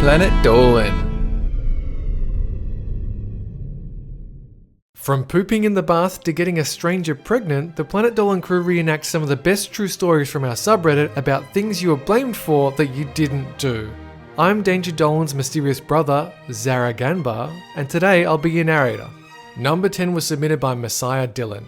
Planet Dolan. From pooping in the bath to getting a stranger pregnant, the Planet Dolan crew reenacts some of the best true stories from our subreddit about things you were blamed for that you didn't do. I'm Danger Dolan's mysterious brother, Zaraganbar, and today I'll be your narrator. Number 10 was submitted by Messiah Dylan.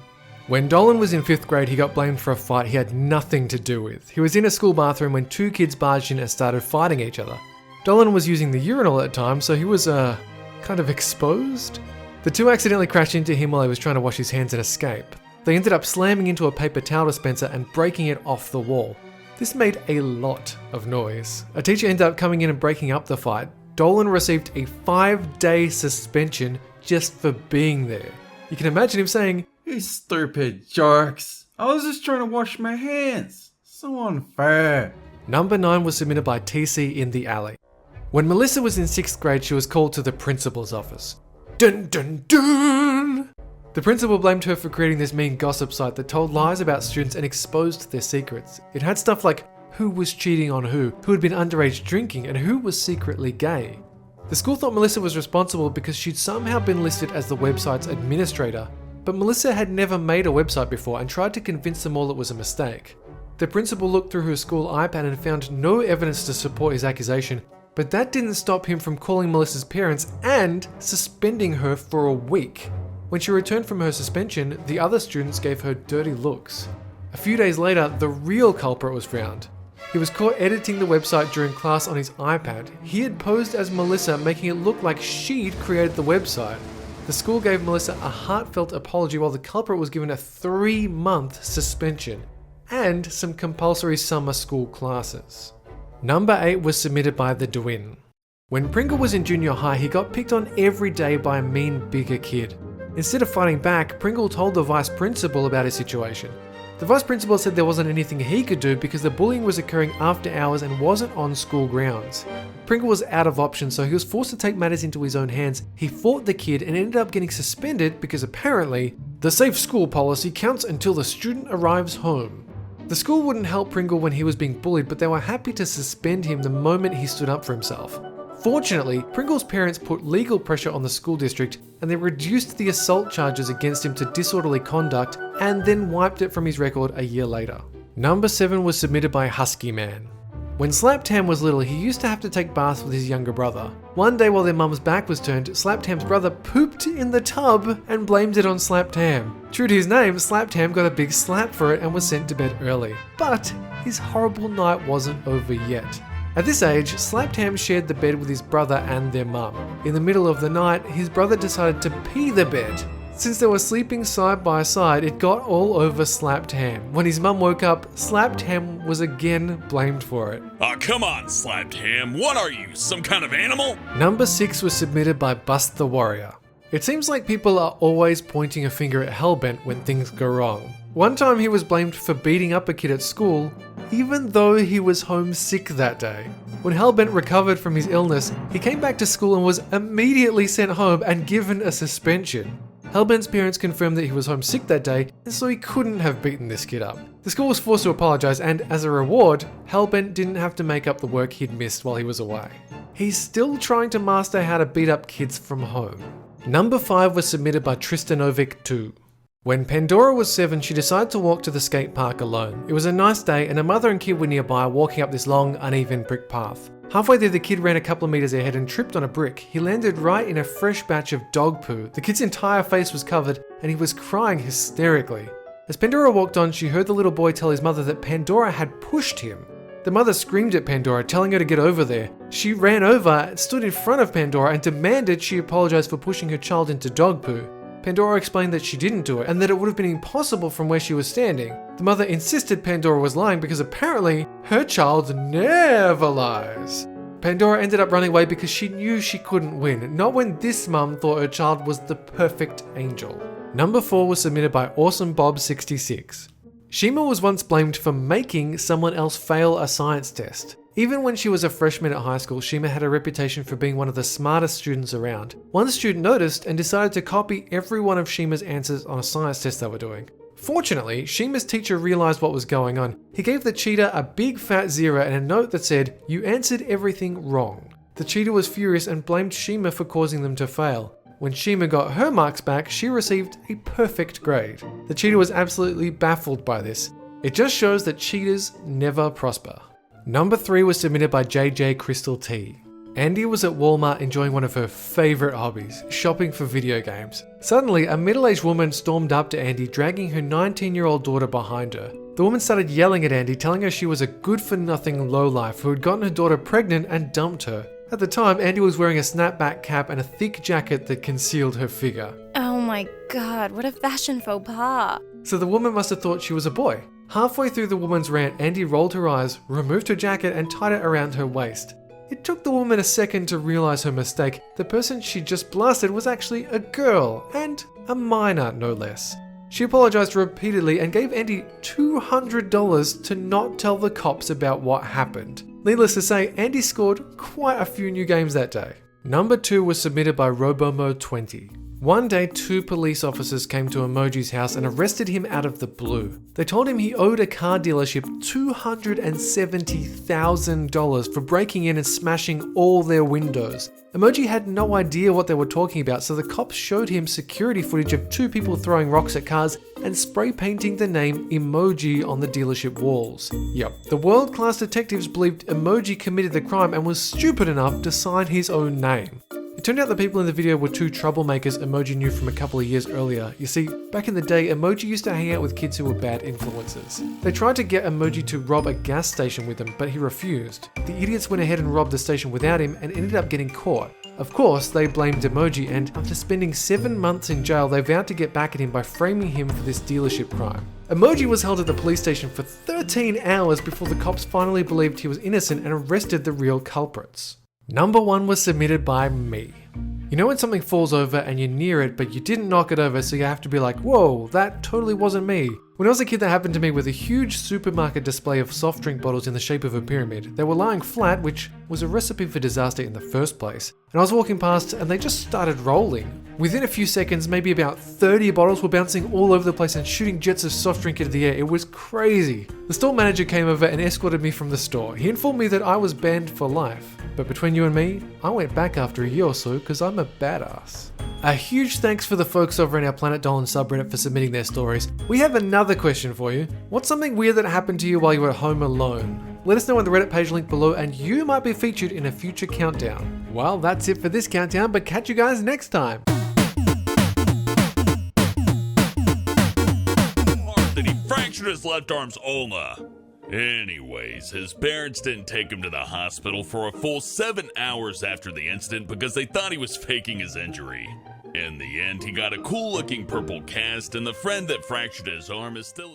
When Dolan was in 5th grade, he got blamed for a fight he had nothing to do with. He was in a school bathroom when two kids barged in and started fighting each other. Dolan was using the urinal at the time, so he was, kind of exposed? The two accidentally crashed into him while he was trying to wash his hands and escape. They ended up slamming into a paper towel dispenser and breaking it off the wall. This made a lot of noise. A teacher ended up coming in and breaking up the fight. Dolan received a 5-day suspension just for being there. You can imagine him saying, "You stupid jerks. I was just trying to wash my hands. So unfair." Number 9 was submitted by TCintheAlley. When Melissa was in 6th grade, she was called to the principal's office. Dun dun dun! The principal blamed her for creating this mean gossip site that told lies about students and exposed their secrets. It had stuff like who was cheating on who had been underage drinking, and who was secretly gay. The school thought Melissa was responsible because she'd somehow been listed as the website's administrator, but Melissa had never made a website before and tried to convince them all it was a mistake. The principal looked through her school iPad and found no evidence to support his accusation, but that didn't stop him from calling Melissa's parents and suspending her for a week. When she returned from her suspension, the other students gave her dirty looks. A few days later, the real culprit was found. He was caught editing the website during class on his iPad. He had posed as Melissa, making it look like she'd created the website. The school gave Melissa a heartfelt apology while the culprit was given a 3-month suspension and some compulsory summer school classes. Number 8 was submitted by TheDwiin. When Pringle was in junior high, he got picked on every day by a mean, bigger kid. Instead of fighting back, Pringle told the vice principal about his situation. The vice principal said there wasn't anything he could do because the bullying was occurring after hours and wasn't on school grounds. Pringle was out of options, so he was forced to take matters into his own hands. He fought the kid and ended up getting suspended because apparently, the safe school policy counts until the student arrives home. The school wouldn't help Pringle when he was being bullied, but they were happy to suspend him the moment he stood up for himself. Fortunately, Pringle's parents put legal pressure on the school district and they reduced the assault charges against him to disorderly conduct and then wiped it from his record a year later. Number 7 was submitted by HuskiMan. When Slaptam was little, he used to have to take baths with his younger brother. One day while their mum's back was turned, Slaptam's brother pooped in the tub and blamed it on Slaptam. True to his name, Slaptam got a big slap for it and was sent to bed early. But his horrible night wasn't over yet. At this age, Slaptam shared the bed with his brother and their mum. In the middle of the night, his brother decided to pee the bed. Since they were sleeping side by side, it got all over Slaptam. When his mum woke up, Slaptam was again blamed for it. Aw, come on, Slaptam. What are you, some kind of animal? Number 6 was submitted by Bustthewarrior. It seems like people are always pointing a finger at Hellbent when things go wrong. One time he was blamed for beating up a kid at school, even though he was homesick that day. When Hellbent recovered from his illness, he came back to school and was immediately sent home and given a suspension. Hellbent's parents confirmed that he was homesick that day, and so he couldn't have beaten this kid up. The school was forced to apologize, and as a reward, Hellbent didn't have to make up the work he'd missed while he was away. He's still trying to master how to beat up kids from home. Number 5 was submitted by Tristanovic 2. When Pandora was 7, she decided to walk to the skate park alone. It was a nice day, and her mother and kid were nearby walking up this long, uneven brick path. Halfway there, the kid ran a couple of meters ahead and tripped on a brick. He landed right in a fresh batch of dog poo. The kid's entire face was covered, and he was crying hysterically. As Pandora walked on, she heard the little boy tell his mother that Pandora had pushed him. The mother screamed at Pandora, telling her to get over there. She ran over, stood in front of Pandora, and demanded she apologize for pushing her child into dog poo. Pandora explained that she didn't do it, and that it would have been impossible from where she was standing. The mother insisted Pandora was lying because apparently her child never lies. Pandora ended up running away because she knew she couldn't win, not when this mum thought her child was the perfect angel. Number 4 was submitted by AwesomeBob66. Shima was once blamed for making someone else fail a science test. Even when she was a freshman at high school, Shima had a reputation for being one of the smartest students around. One student noticed and decided to copy every one of Shima's answers on a science test they were doing. Fortunately, Shima's teacher realized what was going on. He gave the cheater a big fat 0 and a note that said, "You answered everything wrong." The cheater was furious and blamed Shima for causing them to fail. When Shima got her marks back, she received a perfect grade. The cheater was absolutely baffled by this. It just shows that cheaters never prosper. Number 3 was submitted by JJCrystalT. Andy was at Walmart enjoying one of her favorite hobbies, shopping for video games. Suddenly, a middle-aged woman stormed up to Andy, dragging her 19-year-old daughter behind her. The woman started yelling at Andy, telling her she was a good-for-nothing lowlife who had gotten her daughter pregnant and dumped her. At the time, Andy was wearing a snapback cap and a thick jacket that concealed her figure. Oh my god, what a fashion faux pas. So the woman must have thought she was a boy. Halfway through the woman's rant, Andy rolled her eyes, removed her jacket and tied it around her waist. It took the woman a second to realize her mistake. The person she just blasted was actually a girl, and a minor no less. She apologized repeatedly and gave Andy $200 to not tell the cops about what happened. Needless to say, Andy scored quite a few new games that day. Number 2 was submitted by Robomo20. One day, 2 police officers came to Emoji's house and arrested him out of the blue. They told him he owed a car dealership $270,000 for breaking in and smashing all their windows. Emoji had no idea what they were talking about, so the cops showed him security footage of 2 people throwing rocks at cars and spray painting the name Emoji on the dealership walls. Yep, the world-class detectives believed Emoji committed the crime and was stupid enough to sign his own name. It turned out the people in the video were 2 troublemakers Emoji knew from a couple of years earlier. You see, back in the day, Emoji used to hang out with kids who were bad influences. They tried to get Emoji to rob a gas station with them, but he refused. The idiots went ahead and robbed the station without him and ended up getting caught. Of course, they blamed Emoji, and after spending 7 months in jail, they vowed to get back at him by framing him for this dealership crime. Emoji was held at the police station for 13 hours before the cops finally believed he was innocent and arrested the real culprits. Number 1 was submitted by me. You know when something falls over and you're near it, but you didn't knock it over, so you have to be like, whoa, that totally wasn't me. When I was a kid, that happened to me with a huge supermarket display of soft drink bottles in the shape of a pyramid. They were lying flat, which was a recipe for disaster in the first place. And I was walking past and they just started rolling. Within a few seconds, maybe about 30 bottles were bouncing all over the place and shooting jets of soft drink into the air. It was crazy. The store manager came over and escorted me from the store. He informed me that I was banned for life. But between you and me, I went back after a year or so because I'm a badass. A huge thanks for the folks over in our Planet Dolan subreddit for submitting their stories. We have another question for you. What's something weird that happened to you while you were at home alone? Let us know in the Reddit page link below and you might be featured in a future countdown. Well, that's it for this countdown, but catch you guys next time. That he fractured his left arm's ulna. Anyways, his parents didn't take him to the hospital for a full 7 hours after the incident because they thought he was faking his injury. In the end, he got a cool looking purple cast, and the friend that fractured his arm is still